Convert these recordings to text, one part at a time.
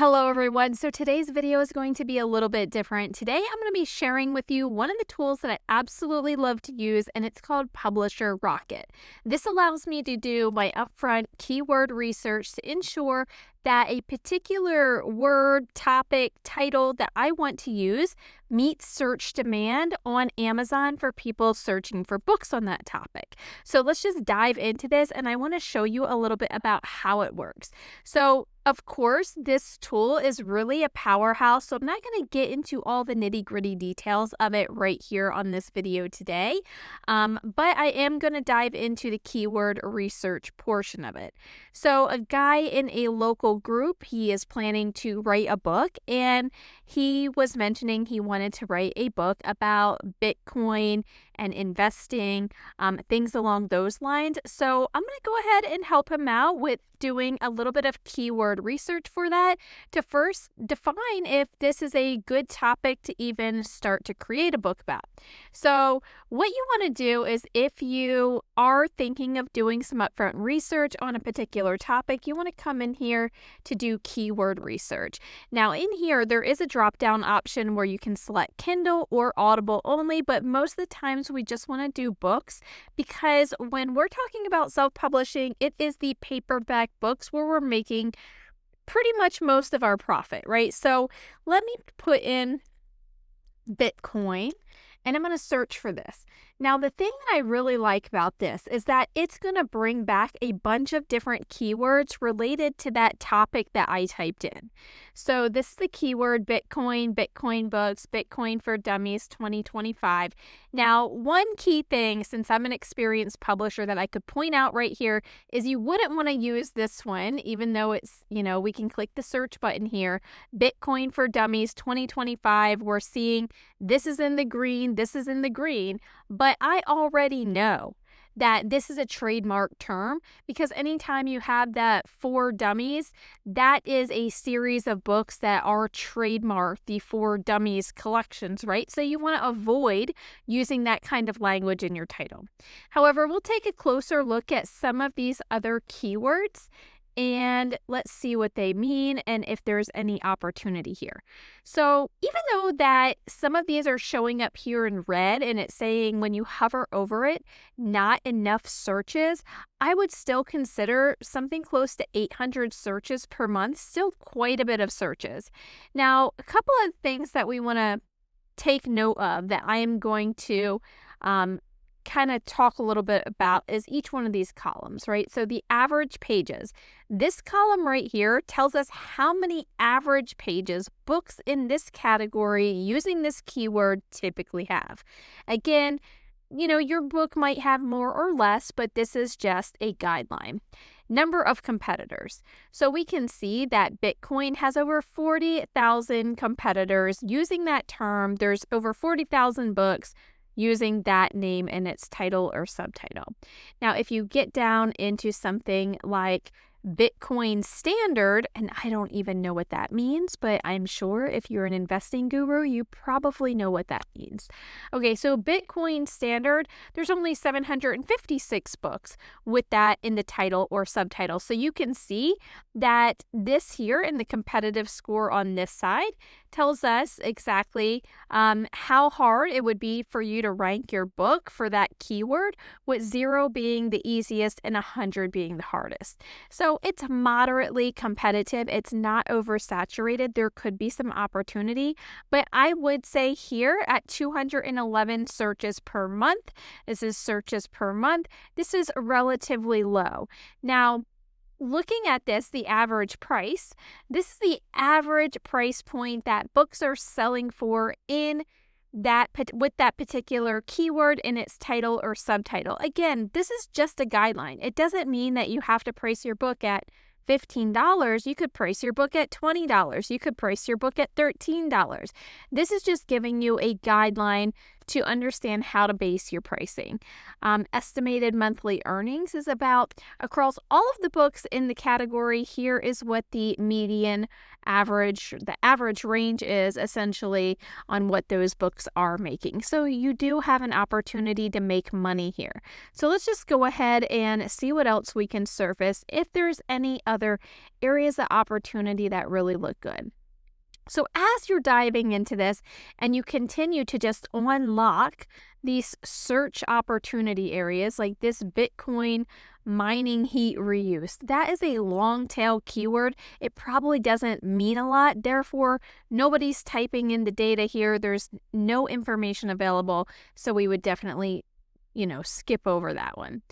Hello everyone. So today's video is going to be a little bit different. Today I'm going to be sharing with you one of the tools that I absolutely love to use, and it's called Publisher Rocket. This allows me to do my upfront keyword research to ensure that a particular word, topic, title that I want to use meets search demand on Amazon for people searching for books on that topic. So let's just dive into this, and I want to show you a little bit about how it works. So of course, this tool is really a powerhouse, so I'm not going to get into all the nitty-gritty details of it right here on this video today, but I am going to dive into the keyword research portion of it. So a guy in a local group, he is planning to write a book, and he was mentioning he wanted to write a book about Bitcoin and investing, things along those lines. So I'm going to go ahead and help him out with doing a little bit of keyword research for that to first define if this is a good topic to even start to create a book about. So what you want to do is, if you are thinking of doing some upfront research on a particular topic, you want to come in here to do keyword research. Now in here, there is a drop-down option where you can select Kindle or Audible only, but most of the times we just want to do books, because when we're talking about self-publishing, it is the paperback books where we're making pretty much most of our profit, right? So let me put in Bitcoin, and I'm going to search for this. Now, the thing that I really like about this is that it's going to bring back a bunch of different keywords related to that topic that I typed in. So this is the keyword Bitcoin, Bitcoin books, Bitcoin for Dummies 2025. Now, one key thing, since I'm an experienced publisher, that I could point out right here is you wouldn't want to use this one, even though it's, we can click the search button here. Bitcoin for Dummies 2025, we're seeing this is in the green, this is in the green, but I already know that this is a trademark term, because anytime you have that for Dummies, that is a series of books that are trademarked, the For Dummies collections, right? So you want to avoid using that kind of language in your title. However, we'll take a closer look at some of these other keywords, and let's see what they mean and if there's any opportunity here. So even though that some of these are showing up here in red and it's saying when you hover over it, not enough searches, I would still consider something close to 800 searches per month, still quite a bit of searches. Now, a couple of things that we want to take note of that I am going to kind of talk a little bit about is each one of these columns, right? So the average pages. This column right here tells us how many average pages books in this category using this keyword typically have. Again, your book might have more or less, but this is just a guideline. Number of competitors. So we can see that Bitcoin has over 40,000 competitors using that term. There's over 40,000 books using that name in its title or subtitle. Now, if you get down into something like Bitcoin Standard, and I don't even know what that means, but I'm sure if you're an investing guru, you probably know what that means. Okay, so Bitcoin Standard, there's only 756 books with that in the title or subtitle. So you can see that this here in the competitive score on this side tells us exactly how hard it would be for you to rank your book for that keyword, with 0 being the easiest and 100 being the hardest. So it's moderately competitive. It's not oversaturated. There could be some opportunity, but I would say here at 211 searches per month, this is searches per month, this is relatively low. Now, looking at this, the average price, this is the average price point that books are selling for in that with that particular keyword in its title or subtitle. Again, this is just a guideline. It doesn't mean that you have to price your book at $15. You could price your book at $20. You could price your book at $13. This is just giving you a guideline to understand how to base your pricing. Estimated monthly earnings is about across all of the books in the category. Here is what the median the average range is essentially on what those books are making. So you do have an opportunity to make money here. So let's just go ahead and see what else we can surface if there's any other areas of opportunity that really look good. So as you're diving into this and you continue to just unlock these search opportunity areas like this Bitcoin mining heat reuse, that is a long tail keyword. It probably doesn't mean a lot. Therefore, nobody's typing in the data here. There's no information available. So we would definitely skip over that one.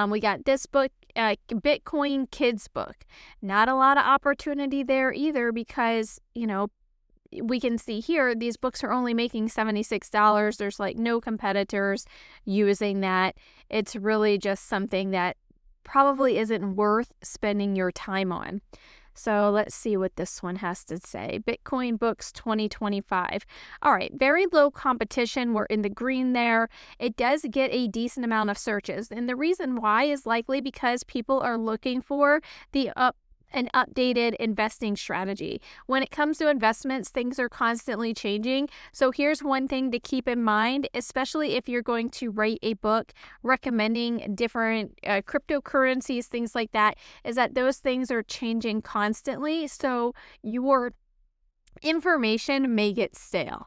We got this book, Bitcoin Kids book. Not a lot of opportunity there either because, we can see here these books are only making $76. There's like no competitors using that. It's really just something that probably isn't worth spending your time on. So let's see what this one has to say. Bitcoin Books 2025. All right, very low competition. We're in the green there. It does get a decent amount of searches. And the reason why is likely because people are looking for an updated investing strategy. When it comes to investments, things are constantly changing. So here's one thing to keep in mind, especially if you're going to write a book recommending different cryptocurrencies, things like that, is that those things are changing constantly. So your information may get stale.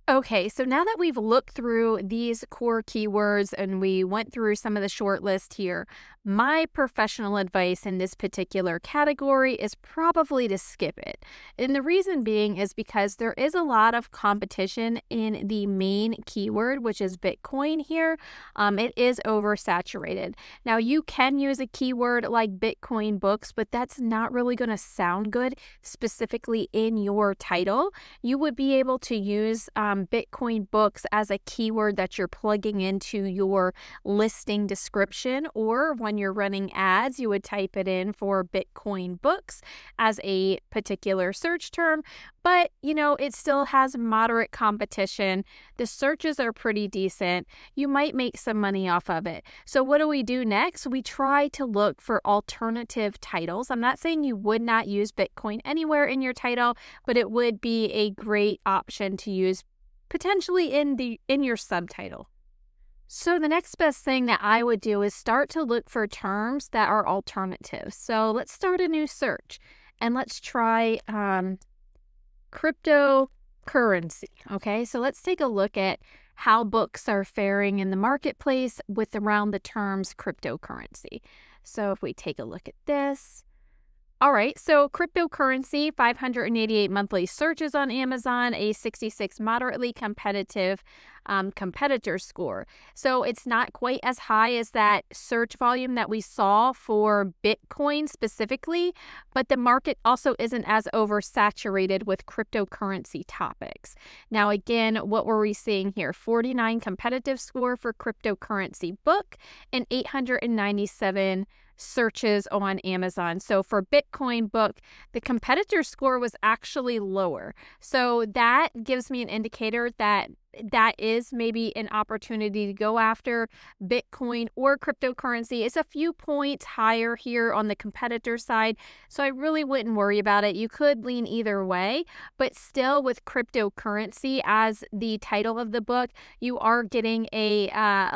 Okay, so now that we've looked through these core keywords and we went through some of the short list here, my professional advice in this particular category is probably to skip it. And the reason being is because there is a lot of competition in the main keyword, which is Bitcoin here. It is oversaturated. Now, you can use a keyword like Bitcoin books, but that's not really going to sound good specifically in your title. You would be able to use Bitcoin books as a keyword that you're plugging into your listing description, or when you're running ads, you would type it in for Bitcoin books as a particular search term. But, it still has moderate competition. The searches are pretty decent. You might make some money off of it. So what do we do next? We try to look for alternative titles. I'm not saying you would not use Bitcoin anywhere in your title, but it would be a great option to use potentially in your subtitle. So the next best thing that I would do is start to look for terms that are alternatives. So let's start a new search and let's try cryptocurrency. Okay, so let's take a look at how books are faring in the marketplace with around the terms cryptocurrency. So if we take a look at this. All right, so cryptocurrency, 588 monthly searches on Amazon, a 66 moderately competitive competitor score. So it's not quite as high as that search volume that we saw for Bitcoin specifically, but the market also isn't as oversaturated with cryptocurrency topics. Now, again, what were we seeing here? 49 competitive score for cryptocurrency book and 897 searches on Amazon. So for Bitcoin book, the competitor score was actually lower. So that gives me an indicator that is maybe an opportunity to go after Bitcoin or cryptocurrency. It's a few points higher here on the competitor side, so I really wouldn't worry about it. You could lean either way, but still with cryptocurrency as the title of the book, you are getting a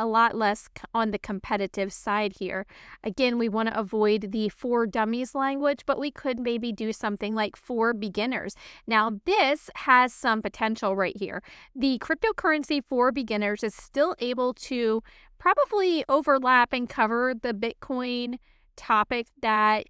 lot less on the competitive side here. Again, we want to avoid the for dummies language, but we could maybe do something like for beginners. Now, this has some potential right here. The cryptocurrency for beginners is still able to probably overlap and cover the Bitcoin topic that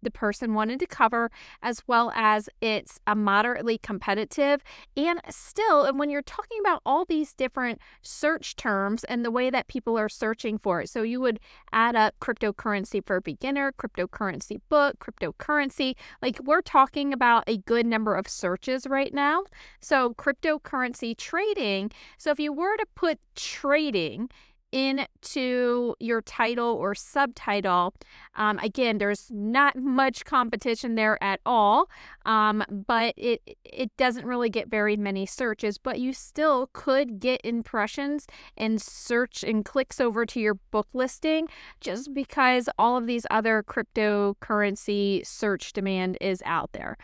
the person wanted to cover, as well as it's a moderately competitive. And still, and when you're talking about all these different search terms and the way that people are searching for it, so you would add up cryptocurrency for beginner, cryptocurrency book, cryptocurrency, like we're talking about a good number of searches right now. So cryptocurrency trading, so if you were to put trading into your title or subtitle, again, there's not much competition there at all, but it doesn't really get very many searches, but you still could get impressions and search and clicks over to your book listing just because all of these other cryptocurrency search demand is out there.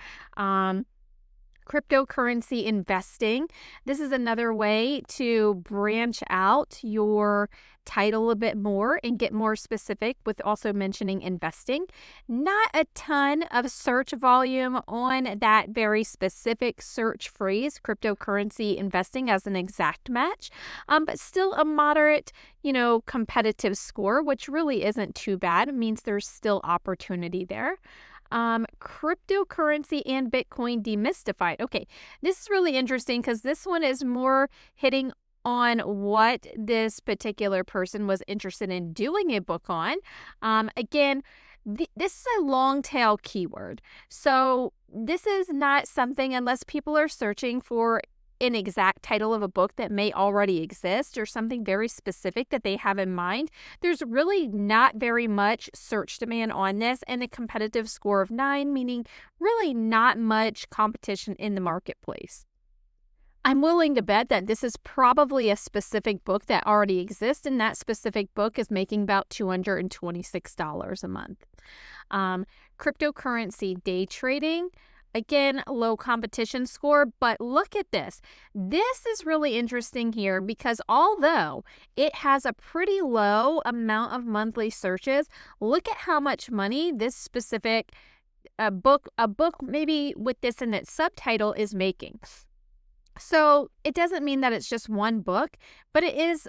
Cryptocurrency investing. This is another way to branch out your title a bit more and get more specific with also mentioning investing. Not a ton of search volume on that very specific search phrase, cryptocurrency investing, as an exact match, but still a moderate, competitive score, which really isn't too bad. It means there's still opportunity there. Cryptocurrency and Bitcoin demystified. Okay, this is really interesting because this one is more hitting on what this particular person was interested in doing a book on. Again, this is a long tail keyword. So this is not something, unless people are searching for an exact title of a book that may already exist or something very specific that they have in mind, there's really not very much search demand on this, and a competitive score of 9, meaning really not much competition in the marketplace. I'm willing to bet that this is probably a specific book that already exists, and that specific book is making about $226 a month. Cryptocurrency day trading. Again, low competition score, but look at this. This is really interesting here because although it has a pretty low amount of monthly searches, look at how much money this specific book maybe with this in its subtitle is making. So it doesn't mean that it's just one book, but it is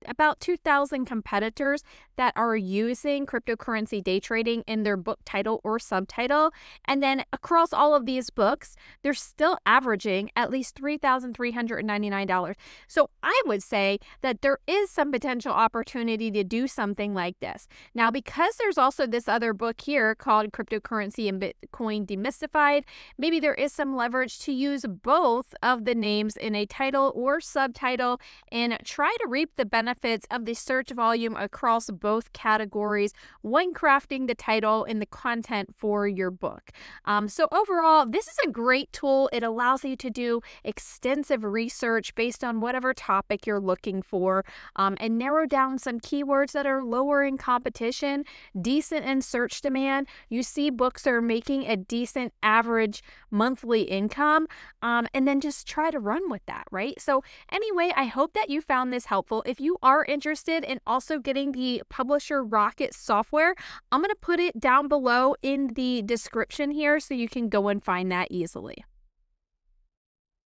about 2,000 competitors that are using cryptocurrency day trading in their book title or subtitle. And then across all of these books, they're still averaging at least $3,399. So I would say that there is some potential opportunity to do something like this. Now, because there's also this other book here called Cryptocurrency and Bitcoin Demystified, maybe there is some leverage to use both of the names in a title or subtitle and try to reap the benefits of the search volume across both categories when crafting the title and the content for your book. So overall, this is a great tool. It allows you to do extensive research based on whatever topic you're looking for, and narrow down some keywords that are lower in competition, decent in search demand. You see books are making a decent average monthly income, and then just try to run with that, right? So anyway, I hope that you found this helpful. If you are interested in also getting the Publisher Rocket software, I'm going to put it down below in the description here so you can go and find that easily.